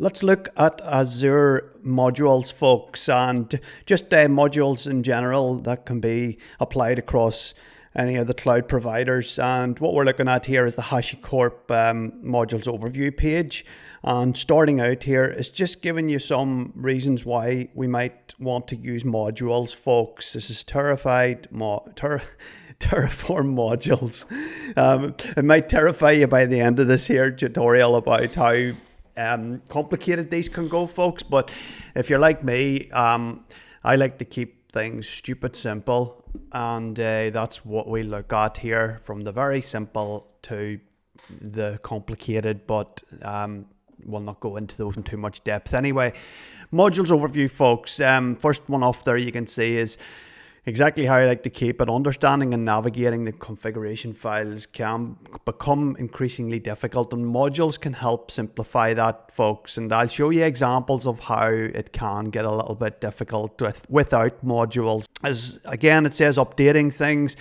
Let's look at Azure modules, folks, and just modules in general that can be applied across any of the cloud providers. And what we're looking at here is the HashiCorp modules overview page. And starting out here is just giving you some reasons why we might want to use modules, folks. This is Terraform modules. It might terrify you by the end of this here tutorial about how complicated these can go, folks, but if you're like me, I like to keep things stupid simple, and that's what we look at here, from the very simple to the complicated, but we'll not go into those in too much depth. Anyway, modules overview, folks. First one off there you can see is exactly how I like to keep it. Understanding and navigating the configuration files can become increasingly difficult, and modules can help simplify that, folks. And I'll show you examples of how it can get a little bit difficult without modules. As again, it says updating things.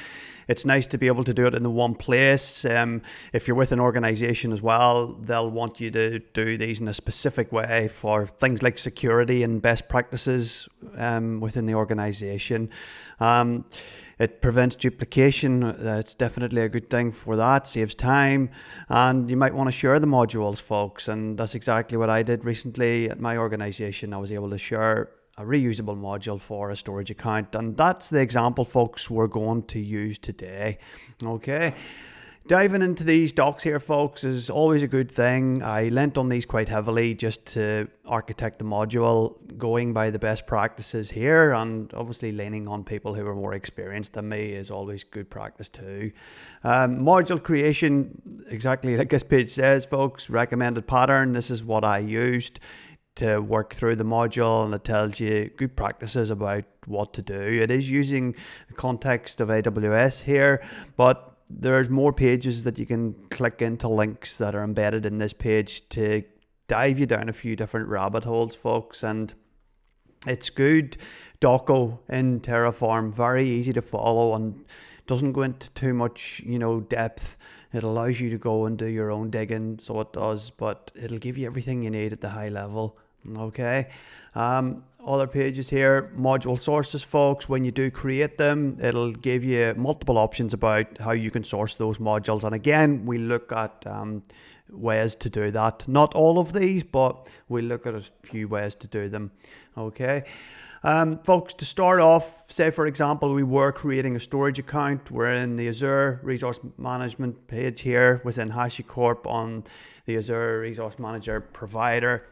It's nice to be able to do it in the one place. If you're with an organization as well, they'll want you to do these in a specific way for things like security and best practices within the organization. It prevents duplication. It's definitely a good thing for that, saves time, and you might want to share the modules, folks, and that's exactly what I did recently at my organization. I was able to share a reusable module for a storage account, and that's the example, folks, we're going to use today. Okay, diving into these docs here, folks, is always a good thing. I lent on these quite heavily just to architect the module, going by the best practices here, and obviously leaning on people who are more experienced than me is always good practice too. Module creation, exactly like this page says, folks, recommended pattern. This is what I used to work through the module, and it tells you good practices about what to do. It is using the context of AWS here, but there's more pages that you can click into, links that are embedded in this page to dive you down a few different rabbit holes, folks. And it's good doco in Terraform, very easy to follow and doesn't go into too much, depth. It allows you to go and do your own digging, so it does, but it'll give you everything you need at the high level. Okay, other pages here, module sources, folks. When you do create them, it'll give you multiple options about how you can source those modules, and again, we look at ways to do that. Not all of these, but we look at a few ways to do them. Okay, folks, to start off, say for example we were creating a storage account. We're in the Azure Resource Management page here within HashiCorp on the Azure Resource Manager provider.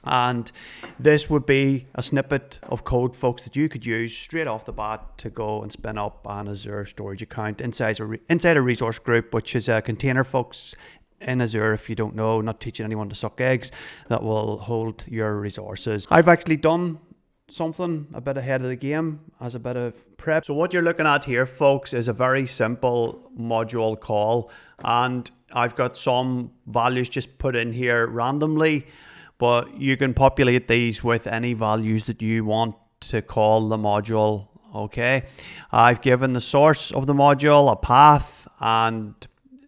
And this would be a snippet of code, folks, that you could use straight off the bat to go and spin up an Azure storage account inside a resource group, which is a container, folks, in Azure, if you don't know, not teaching anyone to suck eggs, that will hold your resources. I've actually done something a bit ahead of the game as a bit of prep. So what you're looking at here, folks, is a very simple module call, and I've got some values just put in here randomly, but you can populate these with any values that you want to call the module. Okay, I've given the source of the module a path, and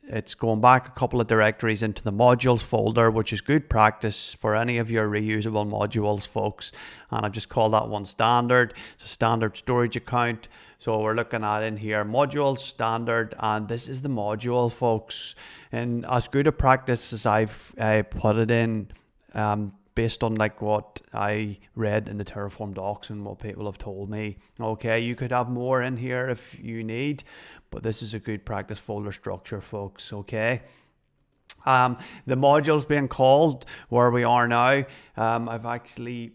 it's going back a couple of directories into the modules folder, which is good practice for any of your reusable modules, folks. And I've just called that one standard. It's a standard storage account. So we're looking at in here modules standard, and this is the module, folks. And as good a practice as I've put it in, based on like what I read in the Terraform docs and what people have told me. Okay, you could have more in here if you need, but this is a good practice folder structure, folks. Okay, the modules being called where we are now, I've actually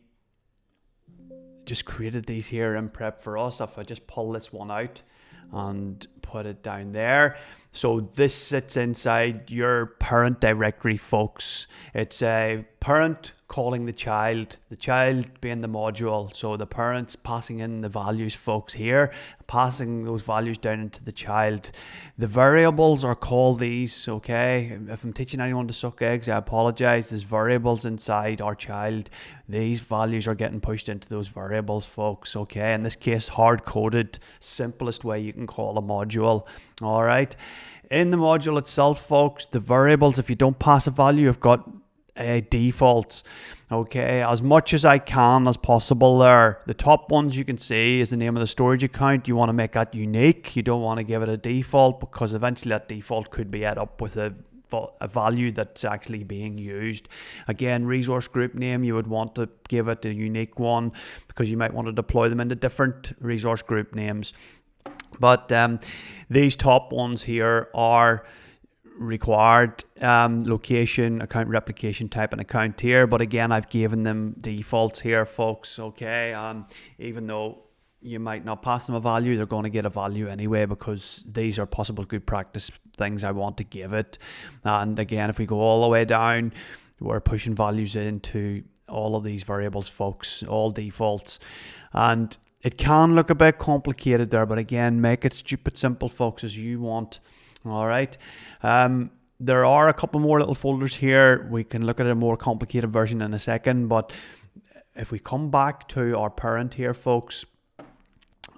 just created these here in prep for us. If I just pull this one out and put it down there, so this sits inside your parent directory, folks. It's a parent calling the child being the module. So the parent's passing in the values, folks, here, passing those values down into the child. The variables are called these, okay? If I'm teaching anyone to suck eggs, I apologize. There's variables inside our child. These values are getting pushed into those variables, folks, okay? In this case, hard-coded, simplest way you can call a module, all right? In the module itself, folks, the variables, if you don't pass a value, have got defaults, okay, as much as I can as possible there. The top ones you can see is the name of the storage account. You want to make that unique. You don't want to give it a default, because eventually that default could be add up with a value that's actually being used. Again, resource group name, you would want to give it a unique one, because you might want to deploy them into different resource group names. But these top ones here are required: location, account replication type, and account tier. But again, I've given them defaults here, folks, okay. Even though you might not pass them a value, they're going to get a value anyway, because these are possible good practice things I want to give it. And again, if we go all the way down, we're pushing values into all of these variables, folks, all defaults. And it can look a bit complicated there, but again, make it stupid simple, folks, as you want. All right. There are a couple more little folders here. We can look at a more complicated version in a second, but if we come back to our parent here, folks,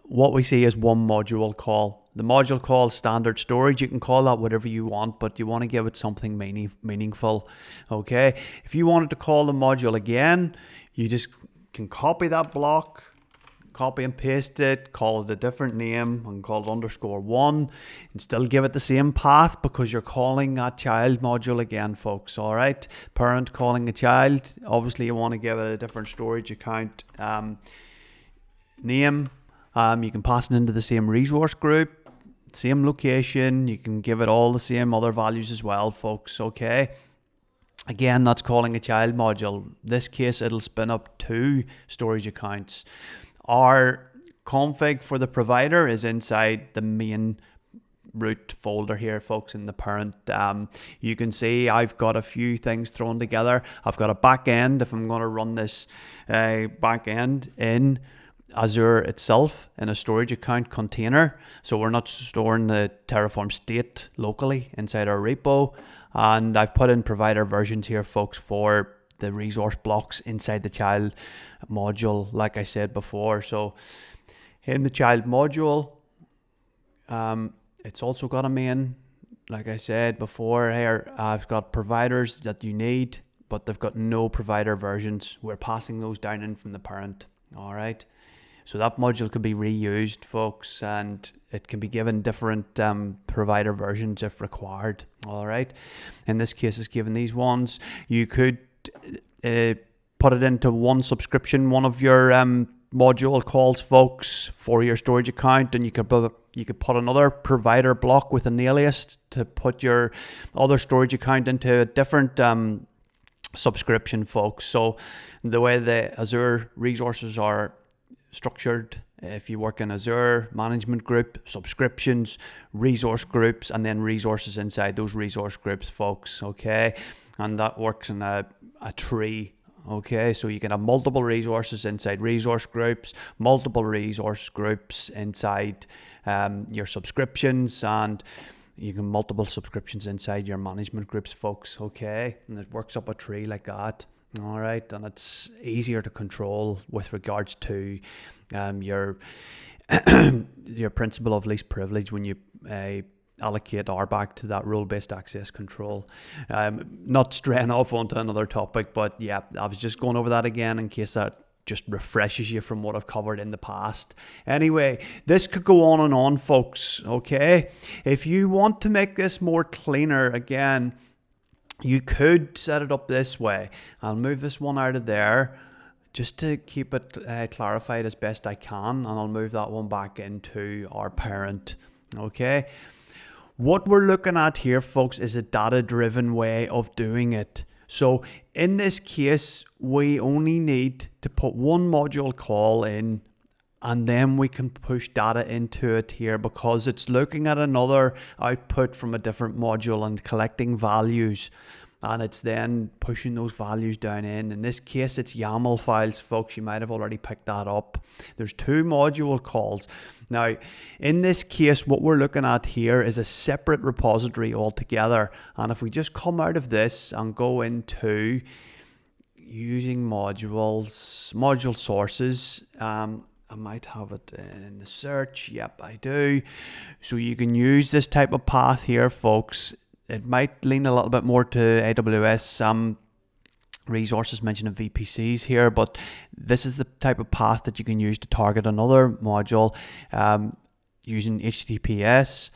what we see is one module call. The module call standard storage. You can call that whatever you want, but you want to give it something meaningful. Okay. If you wanted to call the module again, you just can copy that block, copy and paste it, call it a different name, and call it _1, and still give it the same path, because you're calling that child module again, folks. All right. Parent calling a child. Obviously, you want to give it a different storage account name. You can pass it into the same resource group, same location. You can give it all the same other values as well, folks. Okay. Again, that's calling a child module. This case, it'll spin up 2 storage accounts. Our config for the provider is inside the main root folder here, folks, in the parent. You can see I've got a few things thrown together. I've got a back end if I'm going to run this back end in Azure itself in a storage account container. So we're not storing the Terraform state locally inside our repo. And I've put in provider versions here, folks, for the resource blocks inside the child module, like I said before. So in the child module, it's also got a main, like I said before here. I've got providers that you need, but they've got no provider versions. We're passing those down in from the parent. All right. So that module could be reused, folks, and it can be given different provider versions if required. All right. In this case, it's given these ones. You could put it into one subscription, one of your module calls, folks, for your storage account, and you could put another provider block with an alias to put your other storage account into a different subscription, folks. So the way the Azure resources are structured, if you work in Azure management group, subscriptions, resource groups, and then resources inside those resource groups, folks. Okay. And that works in a tree. Okay, so you can have multiple resources inside resource groups, multiple resource groups inside your subscriptions, and you can multiple subscriptions inside your management groups, folks. Okay, and it works up a tree like that. All right, and it's easier to control with regards to your your principle of least privilege when you allocate RBAC to that role-based access control. Not straying off onto another topic, but yeah, I was just going over that again in case that just refreshes you from what I've covered in the past. Anyway, this could go on and on, folks. Okay, if you want to make this more cleaner, again, you could set it up this way. I'll move this one out of there just to keep it clarified as best I can, and I'll move that one back into our parent. Okay. What we're looking at here, folks, is a data-driven way of doing it. So in this case, we only need to put one module call in, and then we can push data into it here, because it's looking at another output from a different module and collecting values. And it's then pushing those values down in. In this case, it's YAML files, folks. You might have already picked that up. There's 2 module calls. Now, in this case, what we're looking at here is a separate repository altogether. And if we just come out of this and go into using modules, module sources, I might have it in the search. Yep, I do. So you can use this type of path here, folks. It might lean a little bit more to AWS resources, mentioning VPCs here, but this is the type of path that you can use to target another module using HTTPS,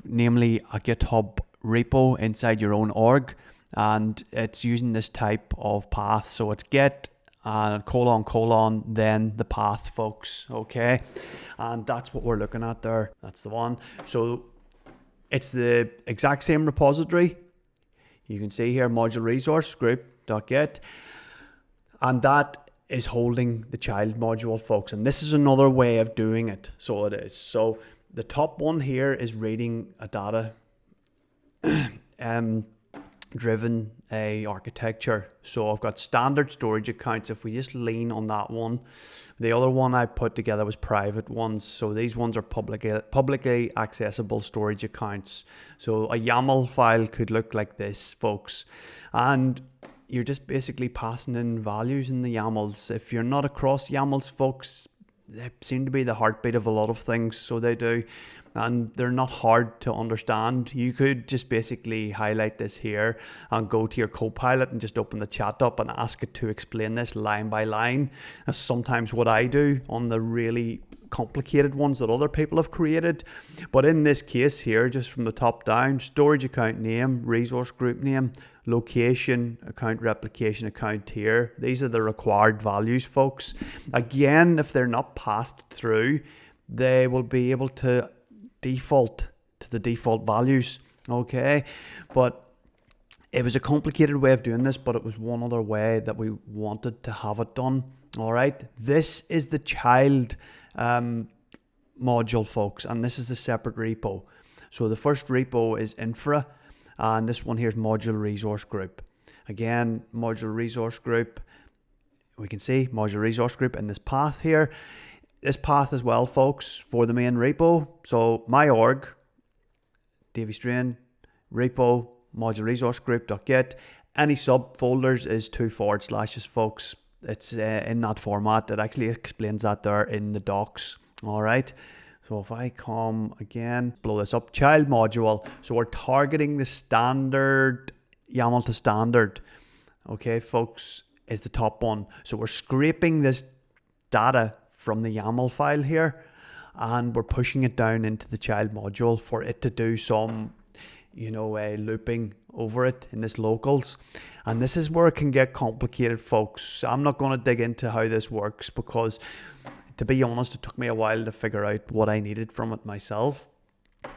namely a GitHub repo inside your own org, and it's using this type of path. So it's get and colon then the path, folks. Okay, and that's what we're looking at there. That's the one. So it's the exact same repository. You can see here module resource group.get, and that is holding the child module, folks. And this is another way of doing it. So it is. So the top one here is reading a data driven architecture. So I've got standard storage accounts. If we just lean on that one, the other one I put together was private ones. So these ones are publicly accessible storage accounts. So a YAML file could look like this, folks, and you're just basically passing in values in the YAMLs. If you're not across YAMLs, folks, they seem to be the heartbeat of a lot of things, so they do, and they're not hard to understand. You could just basically highlight this here and go to your Copilot and just open the chat up and ask it to explain this line by line. That's sometimes what I do on the really complicated ones that other people have created. But in this case here, just from the top down, storage account name, resource group name, location, account replication, account tier. These are the required values, folks. Again, if they're not passed through, they will be able to default to the default values. Okay, but it was a complicated way of doing this, but it was one other way that we wanted to have it done. All right, this is the child module, folks, and this is a separate repo. So the first repo is infra, and this one here is module resource group. Again, module resource group, we can see module resource group in this path here. This path as well, folks, for the main repo. So my org, Davy Strain, repo, module resource group.get. Any subfolders is 2 forward slashes, folks. It's in that format. It actually explains that there in the docs. All right. So if I come again, blow this up, child module. So we're targeting the standard, YAML to standard. Okay, folks, is the top one. So we're scraping this data from the YAML file here, and we're pushing it down into the child module for it to do some, looping over it in this locals. And this is where it can get complicated, folks. I'm not going to dig into how this works because, to be honest, it took me a while to figure out what I needed from it myself.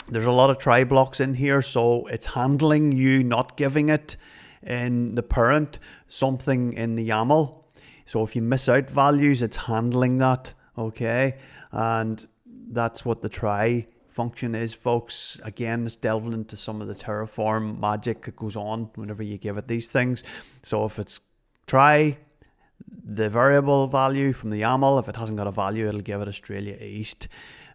There's a lot of try blocks in here, so it's handling you not giving it in the parent something in the YAML. So if you miss out values, it's handling that, okay? And that's what the try function is, folks. Again, it's delving into some of the Terraform magic that goes on whenever you give it these things. So if it's try the variable value from the YAML, if it hasn't got a value, it'll give it Australia East.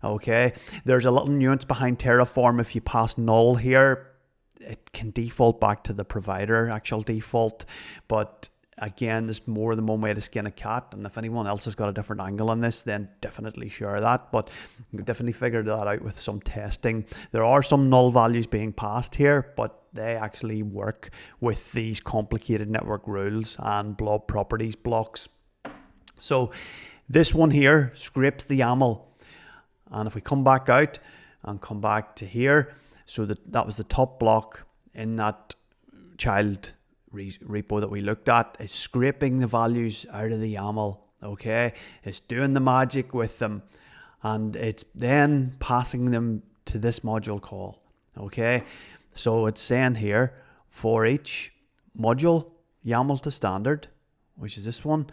Okay, there's a little nuance behind Terraform. If you pass null here, it can default back to the provider actual default, but again, there's more than one way to skin a cat, and if anyone else has got a different angle on this, then definitely share that. But you can definitely figure that out with some testing. There are some null values being passed here, but they actually work with these complicated network rules and blob properties blocks. So this one here scrapes the YAML, and if we come back out and come back to here, so that was the top block in that child repo that we looked at, is scraping the values out of the YAML. Okay, it's doing the magic with them, and it's then passing them to this module call. Okay, so it's saying here for each module YAML to standard, which is this one,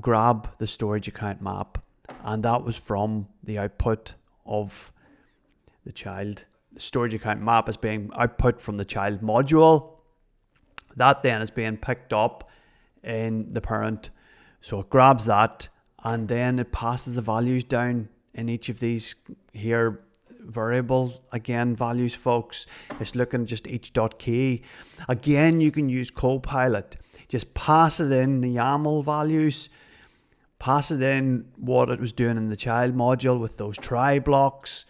grab the storage account map, and that was from the output of the child. The storage account map is being output from the child module. That then is being picked up in the parent. So it grabs that, and then it passes the values down in each of these here variable, again, values, folks. It's looking just each .key. Again, you can use Copilot. Just pass it in the YAML values, pass it in what it was doing in the child module with those try blocks,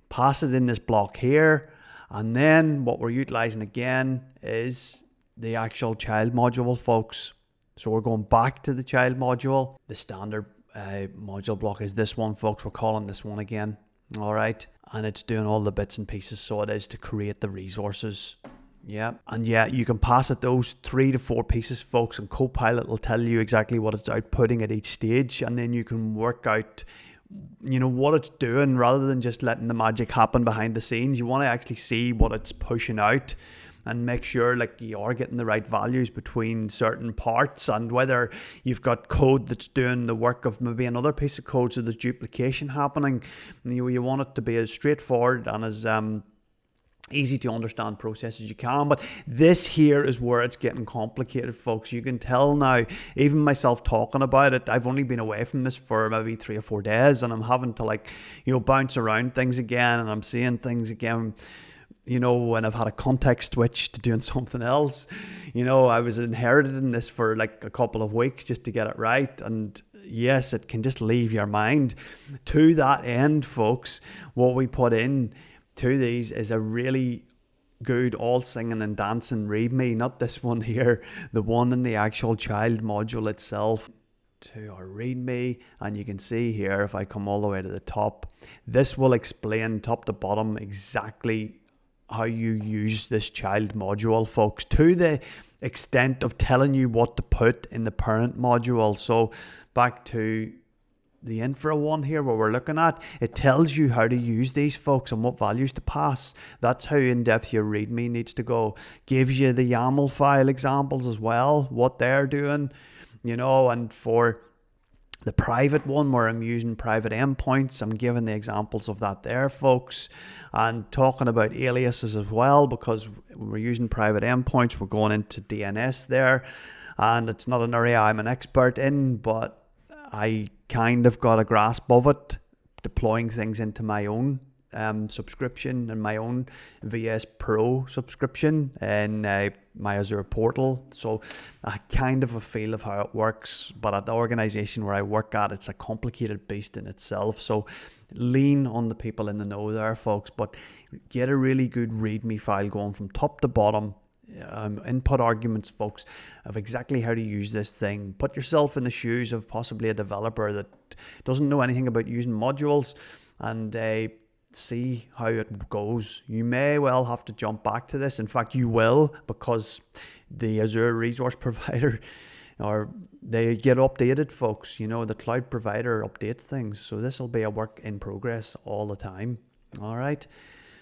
pass it in this block here, and then what we're utilizing again is the actual child module, folks. So we're going back to the child module. The standard module block is this one, folks. We're calling this one again. All right. And it's doing all the bits and pieces. So it is to create the resources. Yeah. And yeah, you can pass it those 3 to 4 pieces, folks, and Copilot will tell you exactly what it's outputting at each stage. And then you can work out, what it's doing rather than just letting the magic happen behind the scenes. You want to actually see what it's pushing out and make sure you are getting the right values between certain parts, and whether you've got code that's doing the work of maybe another piece of code, so there's duplication happening. You want it to be as straightforward and as easy to understand process as you can. But this here is where it's getting complicated, folks. You can tell now, even myself talking about it, I've only been away from this for maybe 3 or 4 days, and I'm having to bounce around things again, and I'm seeing things again. When I've had a context switch to doing something else, I was inherited in this for a couple of weeks just to get it right. And yes, it can just leave your mind. To that end, folks, what we put in to these is a really good all singing and dancing readme, not this one here, the one in the actual child module itself. To our readme, and you can see here, if I come all the way to the top, this will explain top to bottom exactly how you use this child module, folks, to the extent of telling you what to put in the parent module. So back to the infra one here, where we're looking at, it tells you how to use these, folks, and what values to pass. That's how in-depth your readme needs to go. Gives you the YAML file examples as well, what they're doing, and for the private one where I'm using private endpoints, I'm giving the examples of that there, folks, and talking about aliases as well, because when we're using private endpoints, we're going into DNS there, and it's not an area I'm an expert in, but I kind of got a grasp of it, deploying things into my own subscription and my own VS Pro subscription in my Azure portal. So I kind of a feel of how it works, but at the organization where I work at, it's a complicated beast in itself. So lean on the people in the know there, folks, but get a really good README file going from top to bottom. Input arguments, folks, of exactly how to use this thing. Put yourself in the shoes of possibly a developer that doesn't know anything about using modules, and see how it goes. You may well have to jump back to this. In fact, you will, because the Azure resource provider, or they get updated, folks. The cloud provider updates things. So this will be a work in progress all the time. All right.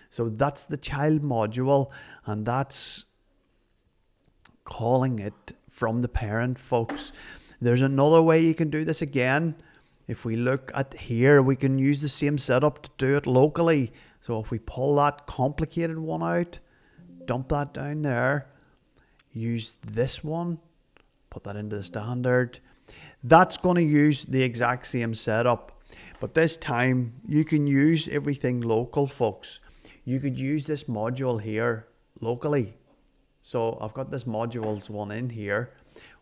So that's the child module, and that's calling it from the parent, folks. There's another way you can do this again. If we look at here, we can use the same setup to do it locally. So if we pull that complicated one out, dump that down there, use this one, put that into the standard. That's going to use the exact same setup. But this time, you can use everything local, folks. You could use this module here locally. So I've got this modules one in here.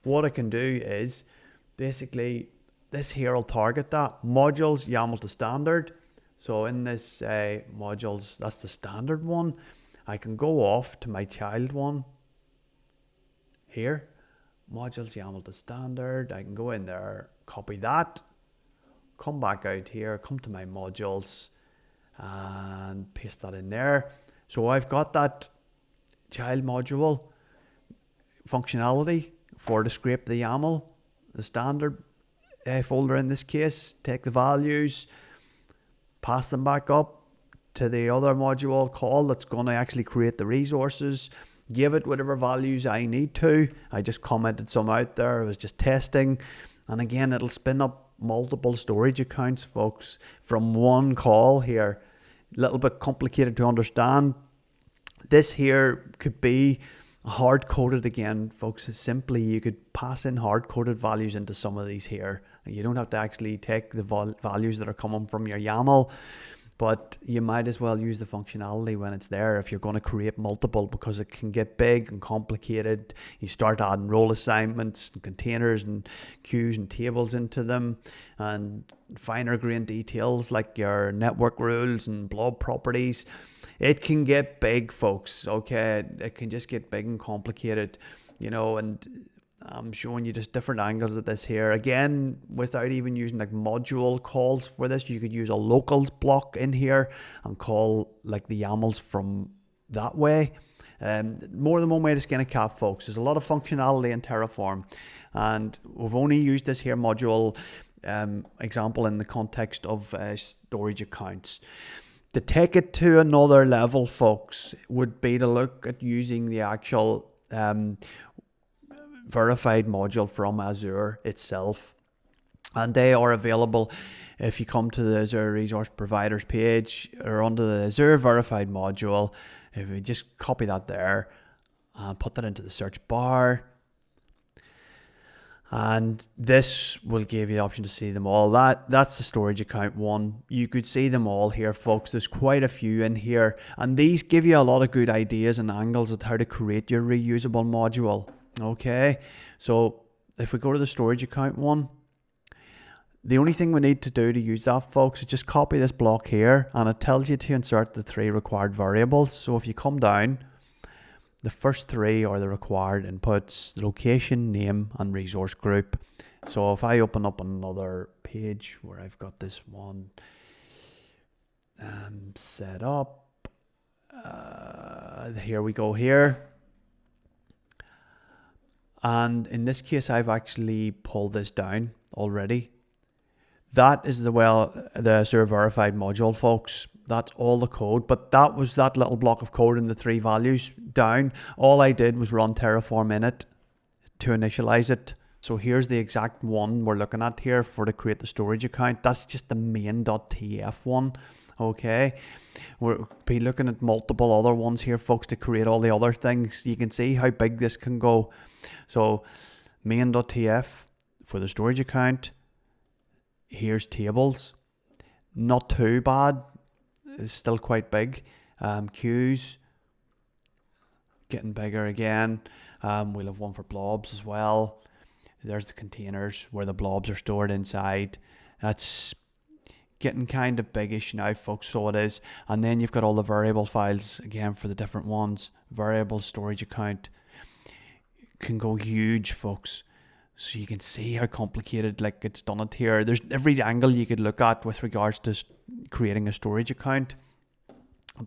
What I can do is basically this here will target that. Modules, YAML to standard. So in this modules, that's the standard one. I can go off to my child one here. Modules, YAML to standard. I can go in there, copy that, come back out here, come to my modules and paste that in there. So I've got that child module functionality for to scrape the YAML, the standard folder in this case, take the values, pass them back up to the other module call that's going to actually create the resources, give it whatever values I need to. I just commented some out there, I was just testing, and again it'll spin up multiple storage accounts, folks, from one call here. A little bit complicated to understand. This here could be hard-coded again, folks. Simply, you could pass in hard-coded values into some of these here. You don't have to actually take the values that are coming from your YAML, but you might as well use the functionality when it's there if you're going to create multiple, because it can get big and complicated. You start adding role assignments and containers and queues and tables into them, and finer grained details like your network rules and blob properties. It can get big, folks. Okay, it can just get big and complicated. you know, and I'm showing you just different angles of this here. Again, without even using like module calls for this, you could use a locals block in here and call like the YAMLs from that way. More than one way to skin a cat, folks. There's a lot of functionality in Terraform, and we've only used this here module example in the context of storage accounts. To take it to another level, folks, would be to look at using the actual verified module from Azure itself, and they are available if you come to the Azure Resource Providers page or under the Azure verified module. If we just copy that there and put that into the search bar, and this will give you the option to see them all. That's the storage account one. You could see them all here, folks. There's quite a few in here, and these give you a lot of good ideas and angles at how to create your reusable module. Okay, so if we go to the storage account one, the only thing we need to do to use that, folks, is just copy this block here, and it tells you to insert the 3 required variables. So if you come down, the first 3 are the required inputs: the location, name, and resource group. So if I open up another page where I've got this one set up, here we go here. And in this case, I've actually pulled this down already. That is the Azure verified module, folks. That's all the code, but that was that little block of code and the 3 values down. All I did was run Terraform in it to initialize it. So here's the exact one we're looking at here for to create the storage account. That's just the main.tf one. Okay, we'll be looking at multiple other ones here, folks, to create all the other things. You can see how big this can go. So main.tf for the storage account. Here's tables, not too bad, it's still quite big. Queues, getting bigger again. We'll have one for blobs as well. There's the containers where the blobs are stored inside. That's getting kind of biggish now, folks, so it is. And then you've got all the variable files again for the different ones. Variable storage account can go huge, folks. So you can see how complicated like it's done it here. There's every angle you could look at with regards to creating a storage account.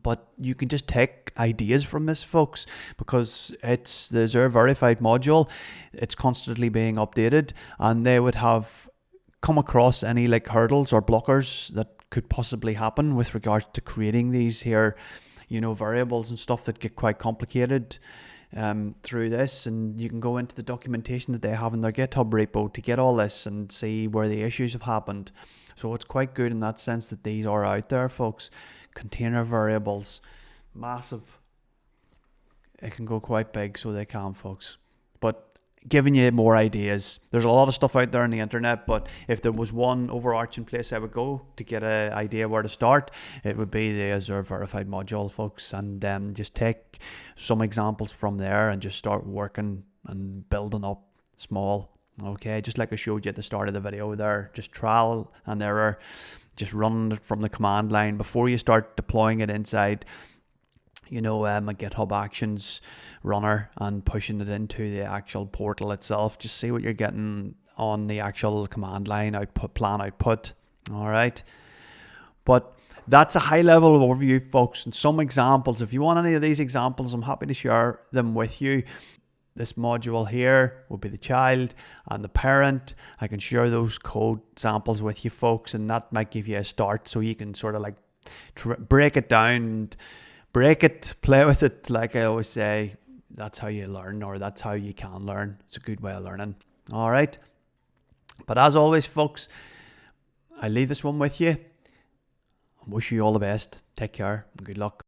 But you can just take ideas from this, folks, because it's the Azure verified module. It's constantly being updated, and they would have come across any like hurdles or blockers that could possibly happen with regards to creating these here, you know, variables and stuff that get quite complicated through this. And you can go into the documentation that they have in their GitHub repo to get all this and see where the issues have happened. So it's quite good in that sense that these are out there, folks. Container variables, massive. It can go quite big, so they can, folks. But giving you more ideas. There's a lot of stuff out there on the internet, but if there was one overarching place I would go to get an idea where to start, it would be the Azure verified module, folks. And just take some examples from there and just start working and building up small. Okay, just like I showed you at the start of the video there, just trial and error. Just run it from the command line before you start deploying it inside, you know, a GitHub Actions runner and pushing it into the actual portal itself. Just see what you're getting on the actual command line output, plan output. All right. But that's a high level overview, folks, and some examples. If you want any of these examples, I'm happy to share them with you. This module here will be the child and the parent. I can share those code samples with you, folks, and that might give you a start so you can sort of like break it down, break it, play with it. Like I always say, that's how you learn, or that's how you can learn. It's a good way of learning. All right. But as always, folks, I leave this one with you. I wish you all the best. Take care and good luck.